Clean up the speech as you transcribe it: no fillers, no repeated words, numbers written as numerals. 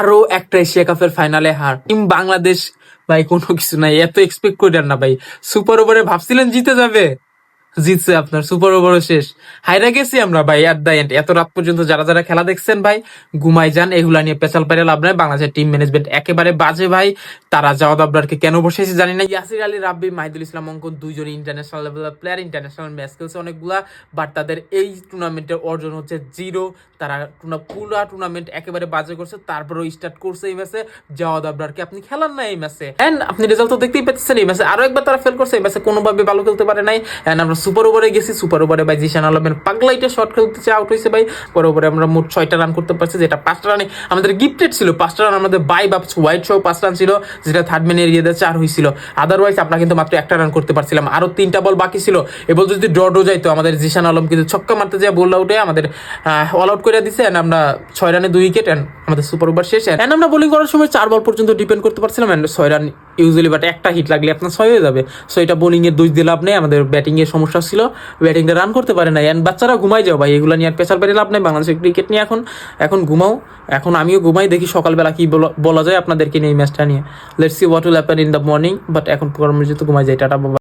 আরো একটা এশিয়া কাপের ফাইনালে হার, টিম বাংলাদেশ ভাই কোনো কিছু নাই, এত এক্সপেক্ট করেন না ভাই। সুপার ওভারে ভাবছিলেন জিতে যাবে, জিতছে আপনার সুপার ওভারও শেষ, হাইরা গেছি আমরা ভাই। এট দা এন্ড এত রাত পর্যন্ত যারা যারা খেলা দেখছেন ভাই ঘুমাই যান, এগুলা নিয়ে পেছাল পাইরে লাভ নাই। বাংলাদেশের টিম ম্যানেজমেন্ট একেবারে বাজে ভাই। তারা জাওয়াদ আবরারকে কেন বসেছে জানি না। ইয়াসির আলী রাব্বি, মাহিদুল ইসলাম অঙ্কন দুইজনই ইন্টারন্যাশনাল লেভেলের প্লেয়ার, ইন্টারন্যাশনাল ম্যাচ খেলছে অনেকগুলা, বাট তাদের এই টুর্নামেন্টের অর্জন হচ্ছে জিরো। তারা পুরা টুর্নামেন্ট একেবারে বাজে করছে, তারপরেও স্টার্ট করছে এই ম্যাচে জাওয়াদ আবরারকে আপনি খেলান না এই ম্যাচে, এন্ড আপনি রেজাল্ট তো দেখতেই পাচ্ছেন। এই ম্যাচে আরো একবার তারা ফেল করছে, এই ম্যাচে কোনোভাবে ভালো খেলতে পারে নাই। এন্ড আমরা সুপার ওভারে গেছি, সুপার ওভারে ভাই জিশান আলমের পাগলাইটে শট খেলতেছে, আউট হয়েছে ভাই। পরে ওভারে আমরা মোট 6টা রান করতে পারছি, যেটা 5টা রানে আমাদের গিফটেড ছিল। 5টা রান আমাদের বাই বাপস হোয়াইট সহ 5 রান ছিল, যেটা থার্ড ম্যান এরিয়াতে 4 হয়েছিল। আদারওয়াইজ আমরা কিন্তু মাত্র 1টা রান করতে পারছিলাম, আরো 3টা বল বাকি ছিল। এবার যদি ড্র যাইতো, আমাদের জিশান আলম কিন্তু ছক্কা মারতে যায়, বল আউটে আমাদের অল আউট করে দিছে। এন্ড আমরা 6 রানে 2 উইকেট, এন্ড আমাদের সুপার ওভার শেষ। এন্ড আমরা বোলিং করার সময় 4 বল পর্যন্ত ডিপেন্ড করতে পারছিলাম, এন্ড 6 রান ইউজুয়ালি, বাট একটা হিট লাগলে আপনার 6 হয়ে যাবে। সো এটা বোলিং এর দোষ দিয়ে লাভ নেই, আমাদের ব্যাটিং এর সমস্যা ছিল, ব্যাটিংটা রান করতে পারে না। এন্ড বাচ্চারা ঘুমাই যাও ভাই, এগুলো নিয়ে আর পেছাল পেরে লাভ নেই। বাংলাদেশের ক্রিকেট নিয়ে এখন ঘুমাও, এখন আমিও ঘুমাই, দেখি সকালবেলা কি বলা যায় আপনাদেরকে নিয়ে এই ম্যাচটা নিয়ে। Let's see what will happen in the morning, but এখন কর্মজিত ঘুমাই যায়। টাটা বাবা।